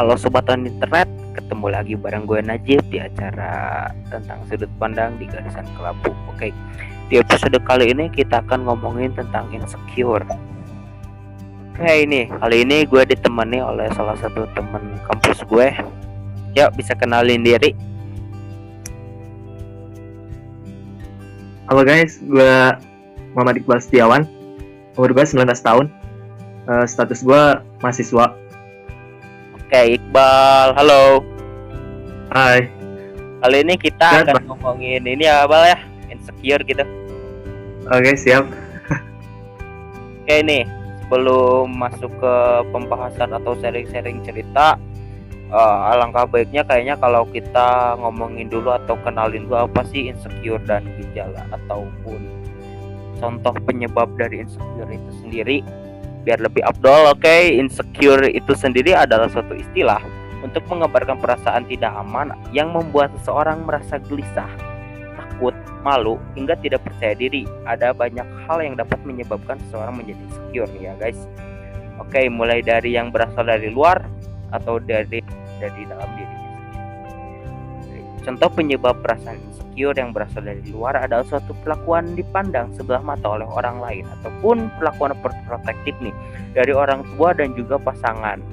Halo Sobat on Internet, ketemu lagi bareng gue Najib di acara tentang sudut pandang di garisan kelabu. Oke, di episode kali ini kita akan ngomongin tentang insecure. Kali ini gue ditemani oleh salah satu teman kampus gue. Yuk, bisa kenalin diri. Halo guys, gue Muhammad Iqbal Setiawan. Umur gue 19 tahun. Status gue mahasiswa. Oke, Iqbal, halo. Hai. Kali ini kita akan ngomongin ini ya, Bal ya, insecure gitu. Oke, siap. Oke nih, sebelum masuk ke pembahasan atau sharing-sharing cerita, alangkah baiknya kayaknya kalau kita ngomongin dulu atau kenalin dulu apa sih insecure dan gejala ataupun contoh penyebab dari insecure itu sendiri biar lebih afdol. Oke, insecure itu sendiri adalah suatu istilah untuk menggambarkan perasaan tidak aman yang membuat seseorang merasa gelisah, takut, malu, hingga tidak percaya diri. Ada banyak hal yang dapat menyebabkan seseorang menjadi insecure ya guys. Oke, mulai dari yang berasal dari luar atau dari dalam dirinya. Contoh penyebab perasaan insecure yang berasal dari luar adalah suatu perlakuan dipandang sebelah mata oleh orang lain ataupun perlakuan protektif nih dari orang tua dan juga pasangan.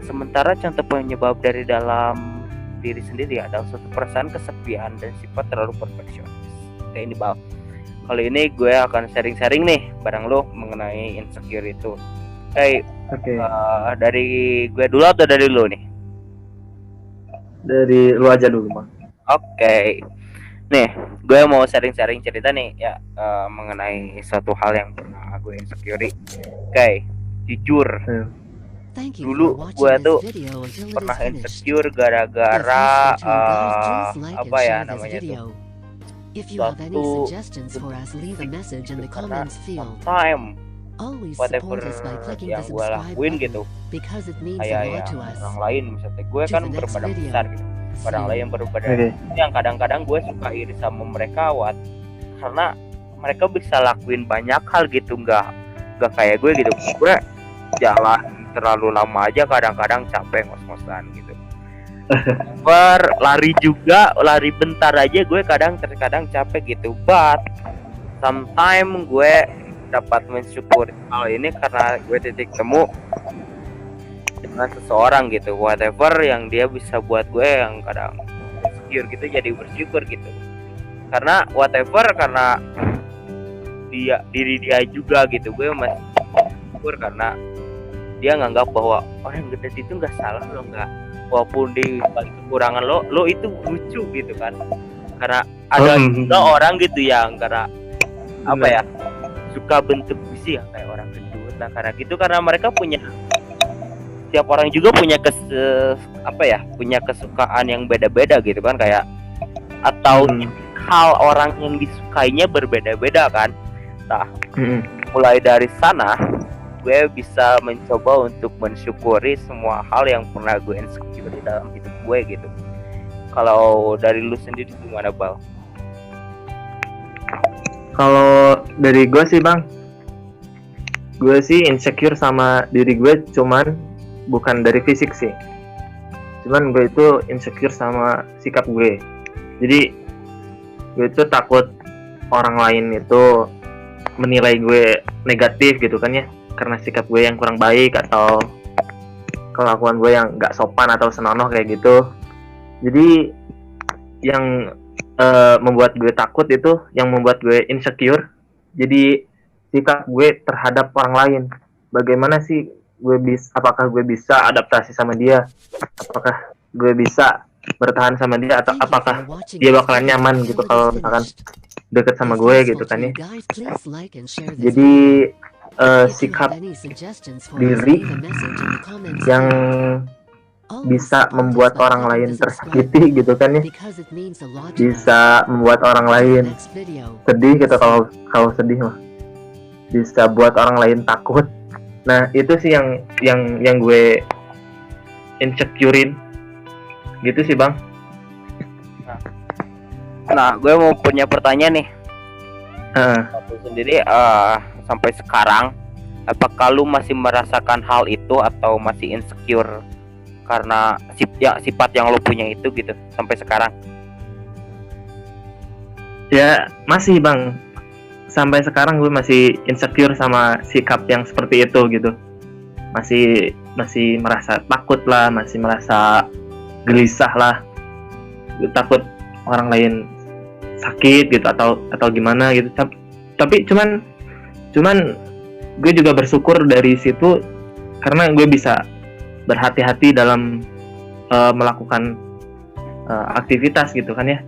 Sementara contoh penyebab dari dalam diri sendiri adalah suatu perasaan kesepian dan sifat terlalu perfeksionis. Oke, ini Bal. Kali ini gue akan sharing-sharing nih bareng lo mengenai insecure itu. Oke. Dari gue dulu atau dari lo nih? Dari lu aja dulu, Bang. Oke. Nih, gue mau sharing-sharing cerita nih ya mengenai satu hal yang pernah gue insecure. Oke, jujur. Dulu gue tuh pernah insecure gara-gara apa ya namanya tuh? Suatu karena time whatever yang gue lakuin gitu kayak ya orang lain misalnya gue kan berbadan besar gitu, orang lain yang berbadan yang kadang-kadang gue suka iri sama mereka karena mereka bisa lakuin banyak hal gitu, nggak kayak gue gitu. Gue jalan terlalu lama aja kadang-kadang capek ngos-ngosan gitu. Lari juga, lari bentar aja gue kadang capek gitu. But sometimes gue dapat mensyukuri hal ini karena gue titik temu dengan seseorang gitu, whatever yang dia bisa buat gue yang kadang insecure gitu jadi bersyukur gitu, karena whatever karena diri dia juga gitu. Gue masih bersyukur karena dia nganggap bahwa orang gede itu nggak salah lo, nggak, walaupun di balik kekurangan lo itu lucu gitu kan. Karena ada juga orang gitu yang karena apa ya suka bentuk visi ya kayak orang gendut. Nah karena gitu, karena mereka punya, tiap orang juga punya punya kesukaan yang beda-beda gitu kan, kayak atau hal orang yang disukainya berbeda-beda kan. Nah mulai dari sana gue bisa mencoba untuk mensyukuri semua hal yang pernah gue insecure di dalam hidup gue gitu. Kalau dari lu sendiri gimana, Bal? Kalau dari gue sih, Bang, gue sih insecure sama diri gue, cuman bukan dari fisik sih. Cuman gue itu insecure sama sikap gue. Jadi gue itu takut orang lain itu menilai gue negatif gitu kan ya, karena sikap gue yang kurang baik atau kelakuan gue yang gak sopan atau senonoh kayak gitu. Jadi yang membuat gue takut itu, yang membuat gue insecure, jadi sikap gue terhadap orang lain. Bagaimana sih apakah gue bisa adaptasi sama dia, apakah gue bisa bertahan sama dia, atau apakah dia bakalan nyaman gitu kalau misalkan deket sama gue gitu kan ya. Jadi sikap diri yang bisa membuat orang lain tersakiti gitu kan ya, bisa membuat orang lain sedih gitu. Kalau sedih mah bisa buat orang lain takut. Nah itu sih yang gue insecurein gitu sih, Bang. Nah gue mau punya pertanyaan nih. Aku sendiri sampai sekarang, apakah lu masih merasakan hal itu atau masih insecure karena sifat yang lo punya itu gitu sampai sekarang? Ya masih bang, sampai sekarang gue masih insecure sama sikap yang seperti itu gitu. Masih merasa takut lah, masih merasa gelisah lah. Gue takut orang lain sakit gitu atau gimana gitu. Tapi cuman gue juga bersyukur dari situ karena gue bisa berhati-hati dalam melakukan aktivitas gitu kan ya.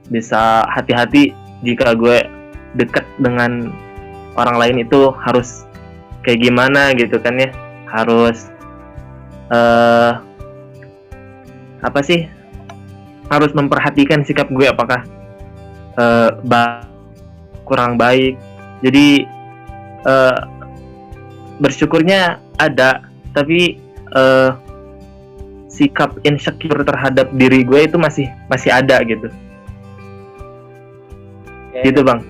Bisa hati-hati jika gue dekat dengan orang lain itu harus kayak gimana gitu kan ya, harus harus memperhatikan sikap gue apakah kurang baik. Jadi bersyukurnya ada, tapi sikap insecure terhadap diri gue itu masih ada gitu. Gitu bang.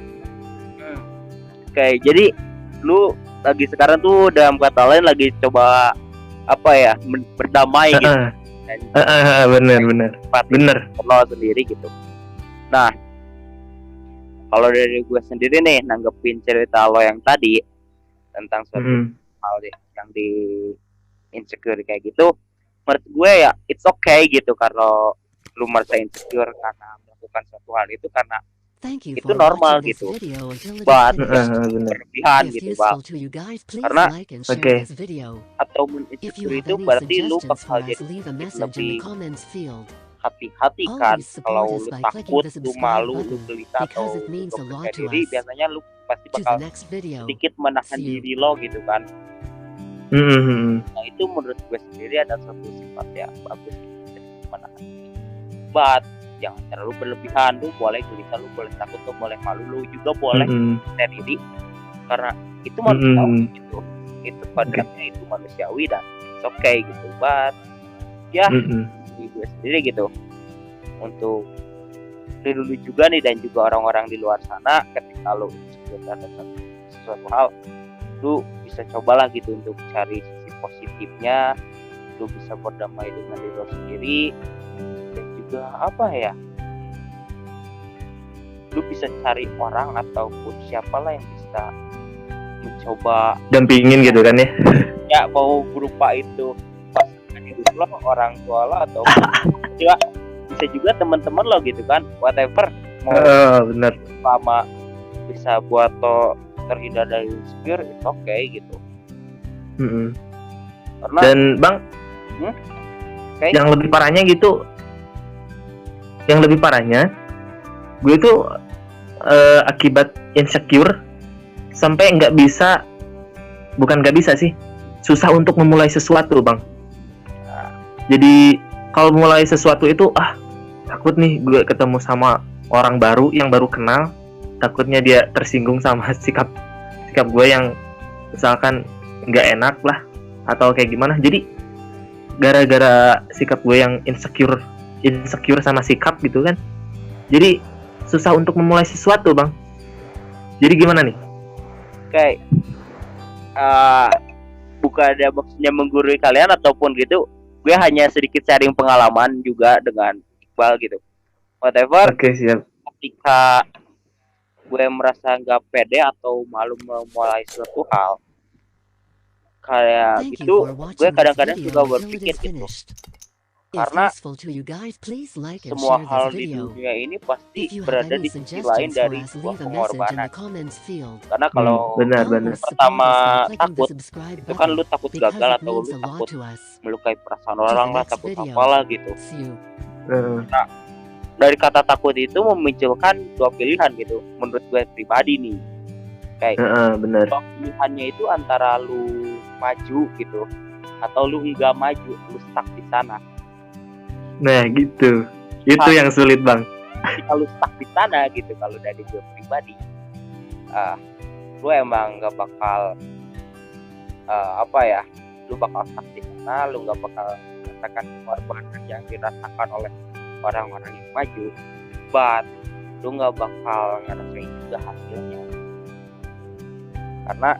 Oke, jadi lu lagi sekarang tuh dalam kata lain lagi coba berdamai gitu. Bener. Lo sendiri gitu. Nah, kalau dari gue sendiri nih nanggepin cerita lo yang tadi tentang suatu hal yang di insecure kayak gitu, menurut gue ya it's okay gitu kalau lu merasa insecure karena melakukan suatu hal itu karena itu normal gitu, buat berlebihan gitu bang. Karena atau insecure itu berarti lu bakal jadi lebih hati-hati kan. Kalau lu takut, lu malu, lu gelisah atau lu percaya diri, biasanya lu pasti bakal sedikit menahan diri lo gitu kan. Nah itu menurut gue sendiri ada satu sifat yang bagus, menahan diri. But jangan terlalu berlebihan. Lu boleh gelisah, lu boleh takut, lu boleh malu, lu juga boleh percaya diri karena itu manusiawi gitu. Itu padatnya itu manusiawi dan it's okay gitu. But ya di gue sendiri gitu, untuk dulu juga nih dan juga orang-orang di luar sana, ketika lu insecure atas sesuatu hal, lu bisa cobalah gitu untuk cari sisi positifnya. Lu bisa berdamai dengan diri lo sendiri. Lu bisa cari orang ataupun siapalah yang bisa mencoba dampingin gitu kan ya. Ya mau berupa itu pasangan hidup lo, orang tua lo, atau juga bisa juga teman-teman lo gitu kan, whatever mau bener. Sama bisa buat lo terhindar dari insecure, it's okay gitu. Karena, dan bang yang lebih parahnya gue tuh akibat insecure sampai susah untuk memulai sesuatu bang. Jadi kalau mulai sesuatu itu takut nih gue ketemu sama orang baru yang baru kenal, takutnya dia tersinggung sama sikap gue yang misalkan nggak enak lah atau kayak gimana. Jadi gara-gara sikap gue yang insecure sama sikap gitu kan, jadi susah untuk memulai sesuatu bang. Jadi gimana nih? Kayak bukan ada maksudnya menggurui kalian ataupun gitu, gue hanya sedikit sharing pengalaman juga dengan Iqbal gitu, whatever. Oke, siap. Ketika gue merasa nggak pede atau malu memulai suatu hal kayak gitu, gue kadang-kadang juga berpikir gitu, karena semua hal di dunia ini pasti berada di sisi lain dari sebuah pengorbanan. Karena kalau benar. pertama takut, itu kan lu takut gagal atau lu takut melukai perasaan orang lah, takut apalah gitu. Nah, dari kata takut itu memunculkan dua pilihan gitu, menurut gue pribadi nih. Kayak benar. Pilihannya itu antara lu maju gitu atau lu enggak maju, lu stuck di sana. Nah gitu, itu yang sulit bang. Kalau stuck di sana gitu, kalau dari gue pribadi, lu emang nggak bakal lu bakal stuck di sana, lu nggak bakal merasakan pengorbanan yang dirasakan oleh orang-orang yang maju, but lu nggak bakal ngerasain juga hasilnya. Karena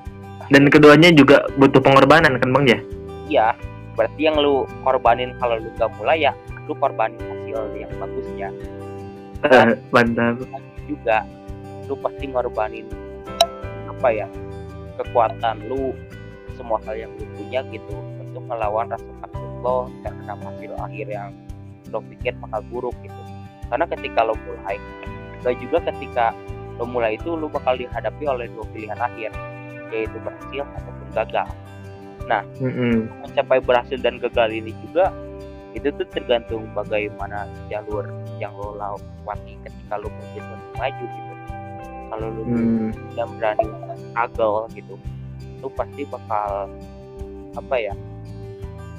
dan keduanya juga butuh pengorbanan kan bang ya? Iya, berarti yang lu korbanin kalau lu gak mulai ya lu korbanin hasil yang bagusnya. Dan Mantap. juga lu pasti ngorbanin apa ya, kekuatan lu, semua hal yang lu punya gitu untuk melawan rasa takut lo terhadap hasil akhir yang lo pikir bakal buruk gitu. Karena ketika lo mulai, dan juga ketika lo mulai itu lo bakal dihadapi oleh dua pilihan akhir, yaitu berhasil ataupun gagal. Nah, mencapai berhasil dan gagal ini juga itu tuh tergantung bagaimana jalur yang lo lewati ketika lo berjalan maju gitu. Kalau lo tidak berani struggle gitu, lo pasti bakal apa ya,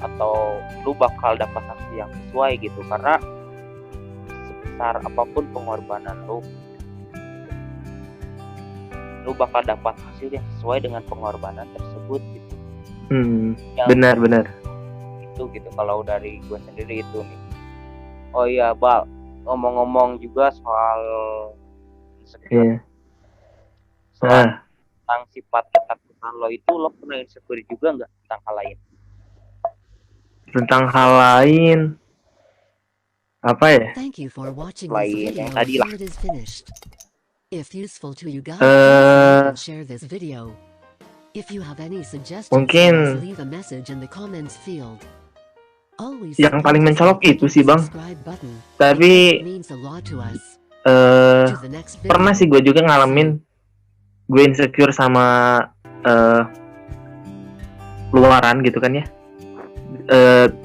atau lu bakal dapat hasil yang sesuai gitu. Karena sebesar apapun pengorbanan lu bakal dapat hasil yang sesuai dengan pengorbanan tersebut gitu. Benar Itu gitu kalau dari gue sendiri itu nih. Oh iya Bal, ngomong-ngomong juga soal insecure, soal tentang sifat ketakutan lo itu, lo pernah insecure juga nggak tentang hal lain? Tentang hal lain apa ya? Thank you for watching Lain this yang video tadi lah. until it is finished. If useful to you guys, please like and share this video. If you have any suggestions, Mungkin leave a message in the comments field. Always yang paling mencolok itu sih Bang. subscribe button. Tapi It means a lot to us. To the next video. pernah sih gue juga ngalamin gue insecure sama luaran gitu kan ya.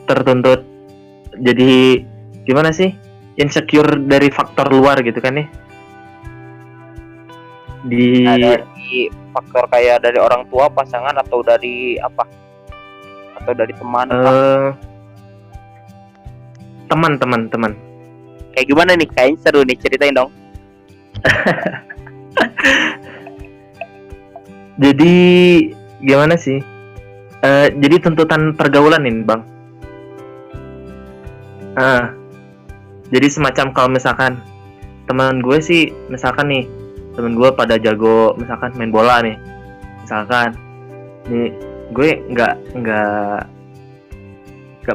Tertuntut jadi gimana sih, insecure dari faktor luar gitu kan ya. Dari faktor kayak dari orang tua, pasangan, atau dari apa, atau dari teman, teman kayak gimana nih? Kayaknya seru nih, ceritain dong. Jadi gimana sih, jadi tuntutan pergaulan ini Bang. Jadi semacam kalau misalkan teman gue sih, misalkan nih teman gue pada jago misalkan main bola nih, misalkan nih gue nggak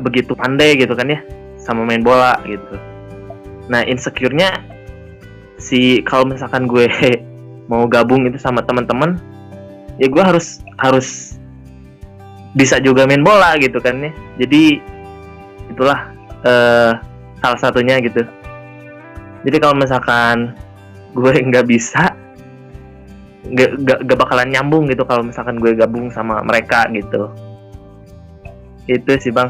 begitu pandai gitu kan ya sama main bola gitu. Nah insecure-nya si kalau misalkan gue mau gabung itu sama teman-teman, ya gue harus bisa juga main bola gitu kan ya. Jadi itulah salah satunya gitu. Jadi kalau misalkan gue nggak bisa, nggak bakalan nyambung gitu kalau misalkan gue gabung sama mereka gitu. Itu sih Bang.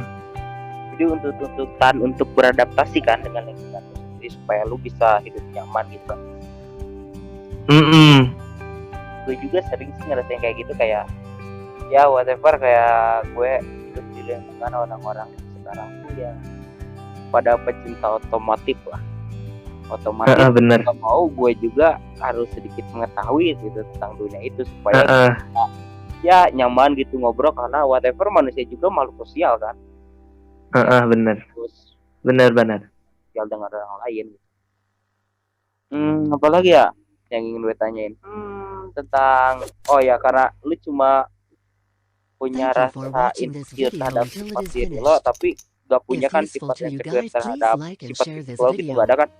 Jadi untuk tuntutan untuk beradaptasi kan dengan lingkungan lu sendiri supaya lu bisa hidup nyaman gitu. Gue juga sering sih ngerasain kayak gitu, kayak ya whatever, kayak gue hidup di lingkungan orang-orang sekarang tuh ya pada pecinta otomotif lah. Otomatis bener. Gak mau gue juga harus sedikit mengetahui gitu tentang dunia itu supaya ya nyaman gitu ngobrol, karena whatever manusia juga makhluk sosial kan. Bener. Terus Bener. sosial dengan orang lain. Apalagi ya yang ingin gue tanyain? Tentang karena lu cuma punya Thank you for rasa watching this insecure video terhadap until it sifat is diri finished. lo, tapi gak punya If kan useful sifat to you insecure guys, terhadap please like and sifat share this lo gitu, video. gak ada kan?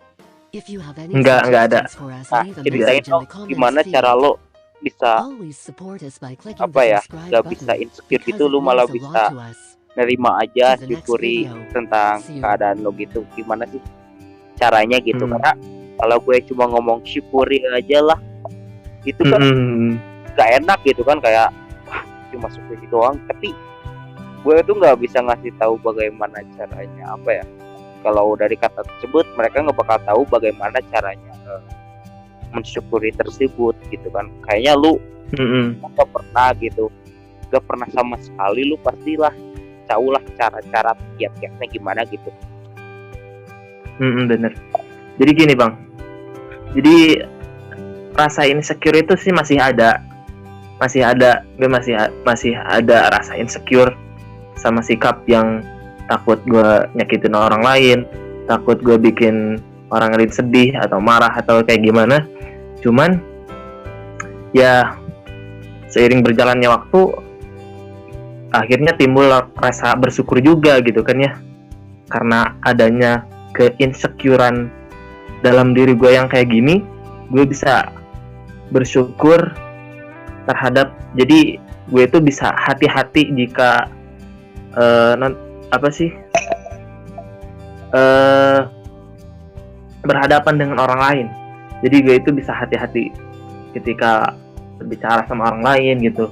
If you have any Nggak ada. suggestions for us, Nah, leave a ceritain message in dong the comments gimana field. cara lo bisa Always support us by clicking apa the ya, subscribe gak button, bisa insecure because gitu, it lu malah means a lot bisa to us. nerima aja, To the next syukuri video. tentang See you. keadaan lo gitu. Gimana sih caranya gitu? Karena kalau gue cuma ngomong syukuri aja lah, itu kan gak enak gitu kan, kayak wah cuma syukuri doang, tapi gue tuh nggak bisa ngasih tahu bagaimana caranya apa ya. Kalau dari kata tersebut mereka nggak bakal tahu bagaimana caranya mensyukuri tersebut gitu kan. Kayaknya lu nggak pernah gitu, nggak pernah sama sekali, lu pastilah tahu lah cara-cara tiap-tiapnya gimana gitu. Bener. Jadi gini Bang, jadi rasa insecure itu sih masih ada. Gue masih ada rasa insecure sama sikap yang takut gue nyakitin orang lain, takut gue bikin orang lain sedih atau marah atau kayak gimana. Cuman ya seiring berjalannya waktu akhirnya timbul rasa bersyukur juga gitu kan ya, karena adanya keinsecurean dalam diri gue yang kayak gini, gue bisa bersyukur terhadap, jadi gue itu bisa hati-hati jika berhadapan dengan orang lain. Jadi gue itu bisa hati-hati ketika berbicara sama orang lain gitu,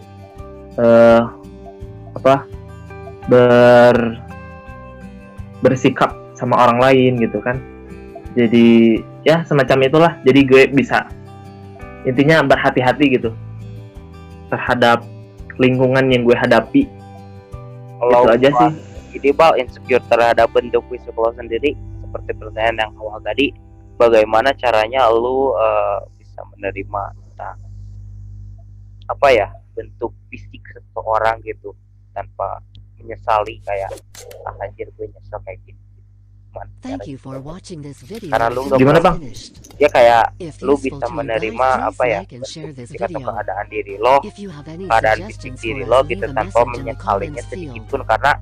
bersikap sama orang lain gitu kan. Jadi ya semacam itulah. Jadi gue bisa intinya berhati-hati gitu terhadap lingkungan yang gue hadapi. Kalau itu aja sih. Jadi Bal, insecure terhadap bentuk fisik lo sendiri, seperti pertanyaan yang awal tadi, bagaimana caranya lu bisa menerima bentuk fisik seseorang gitu tanpa menyesali kayak anjir gue nyesel kayak gini. Thank you for watching this video. Karena lu nggak Gimana, Bang? Ya kayak If lu useful bisa to you menerima guys, please like and share bentuk this fisik atau video. keadaan diri lo, If you have any keadaan fisik suggestions diri for lo us, gitu leave a tanpa message in the menyesalinya comments sedikit field. pun, karena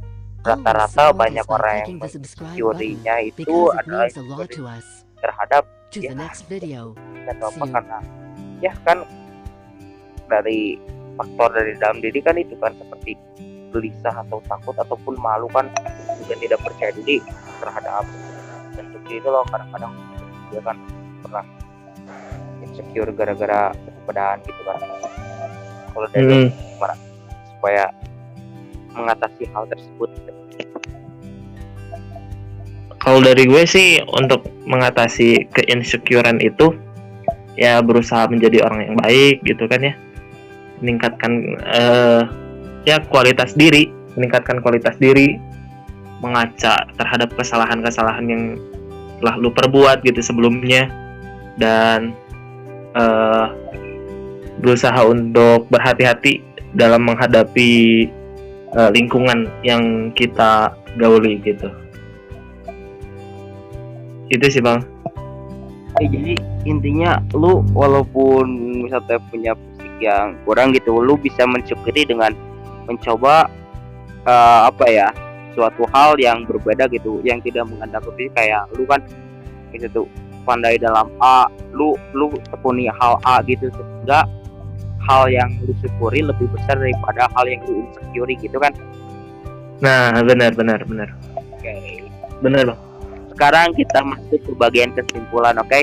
rata-rata Always banyak support us by orang yang clicking the subscribe mencurinya button itu because it adalah means a lot to us. terhadap To the next video. atau apa See you. karena ya kan dari faktor dari dalam diri kan itu kan seperti gelisah atau takut ataupun malu kan, juga tidak percaya diri terhadap bentuk diri lo. Kadang-kadang dia kan pernah insecure gara-gara keadaan gitu kan. Kalau dari lo gimana supaya mengatasi hal tersebut? Kalau dari gue sih untuk mengatasi keinsecurean itu ya berusaha menjadi orang yang baik gitu kan ya, meningkatkan meningkatkan kualitas diri, mengaca terhadap kesalahan-kesalahan yang telah lu perbuat gitu sebelumnya, dan berusaha untuk berhati-hati dalam menghadapi lingkungan yang kita gauli gitu. Itu sih Bang. Jadi intinya lu walaupun misalnya punya fisik yang kurang gitu, lu bisa mensyukuri dengan mencoba suatu hal yang berbeda gitu, yang tidak mengandalkan fisik. Kayak lu kan gitu pandai dalam A, lu tekuni hal A gitu, sehingga hal yang lu syukuri lebih besar daripada hal yang lu insecure gitu kan. Nah, benar. Oke. Benar Bang. Sekarang kita masuk ke bagian kesimpulan, oke?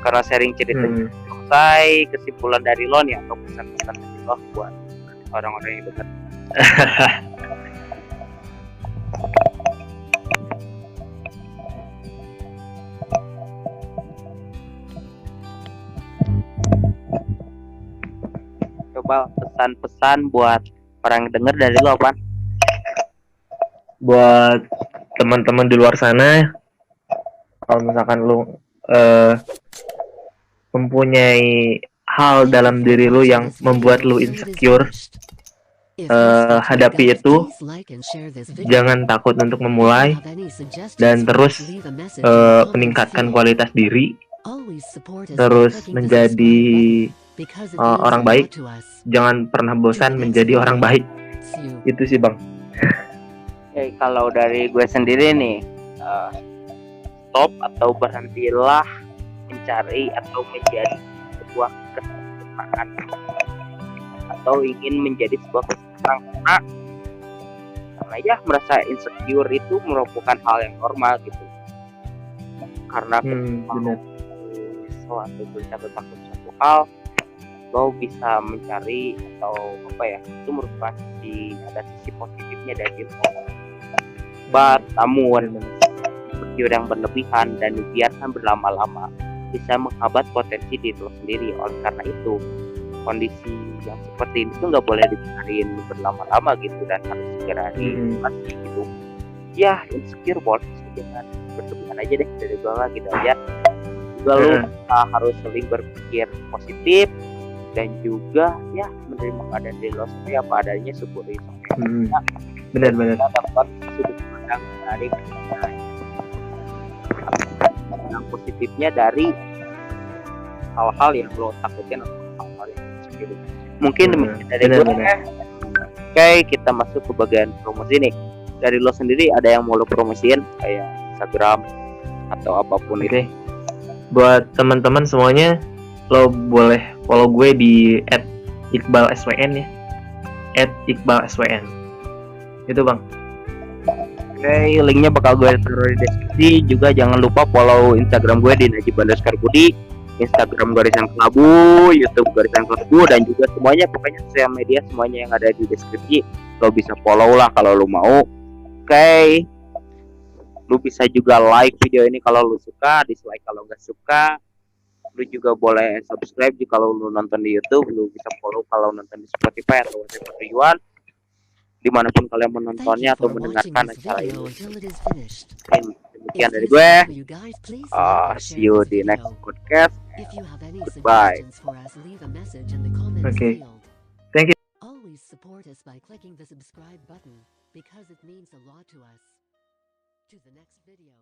Karena sharing cerita selesai, kesimpulan dari lo nih atau pesan-pesan dari lo buat orang-orang yang dengar. Coba pesan-pesan buat orang yang dengar dari lo apa? Buat teman-teman di luar sana, kalau misalkan lu mempunyai hal dalam diri lu yang membuat lu insecure, hadapi itu, jangan takut untuk memulai, dan terus meningkatkan kualitas diri, terus menjadi orang baik. Jangan pernah bosan menjadi orang baik. Itu sih Bang. Oke, kalau dari gue sendiri nih, stop atau berhentilah mencari atau menjadi sebuah kesempurnaan atau ingin menjadi sebuah kesempurnaan, karena ya merasa insecure itu merupakan hal yang normal gitu. Karena benar. Atau takut suatu hal, lo bisa mencari atau itu merupakan ada sisi positifnya dari itu. Namun insecure yang berlebihan dan dibiarkan berlama-lama bisa menghambat potensi diri lo sendiri. Oleh karena itu, kondisi yang seperti ini tuh nggak boleh dibiarin berlama-lama gitu, dan harus segera diatasi gitu. Ya, insecure boleh dengan berlebihan aja deh dari bawah gitu aja. Juga lo harus sering berpikir positif dan juga ya menerima keadaan diri lo sendiri apa adanya, syukuri Benar. Dapat sudut pandang dari yang positifnya dari hal-hal yang lo takutin atau hal-hal yang insecure. Mungkin demikian dari gue. Oke, kita masuk ke bagian promosi nih. Dari lo sendiri ada yang mau lo promosiin kayak Instagram atau apapun Oke. itu? Buat teman-teman semuanya, lo boleh follow gue di @iqbalswn ya. @iqbalswn. Itu Bang. Oke, linknya bakal gue taruh di deskripsi. Juga jangan lupa follow Instagram gue di Najib_Budi, Instagram Garisan Kelabu, YouTube Garisan Kelabu, dan juga semuanya, pokoknya sosial media semuanya yang ada di deskripsi lo bisa follow lah kalau lo mau. Oke, lu bisa juga like video ini kalau lu suka, dislike kalau nggak suka. Lu juga boleh subscribe jika lu nonton di YouTube, lu bisa follow kalau nonton di Spotify atau whatever you want, dimanapun kalian Thank you menontonnya atau for watching mendengarkan this acara video ini. until it is finished. Oke, demikian If dari useful gue. to you guys, please like or See share you this di next video. podcast. If you have any Goodbye. suggestions for us, leave a message in the comments Okay. field. Thank you. Always support us by clicking the subscribe button because it means a lot to us. To the next video.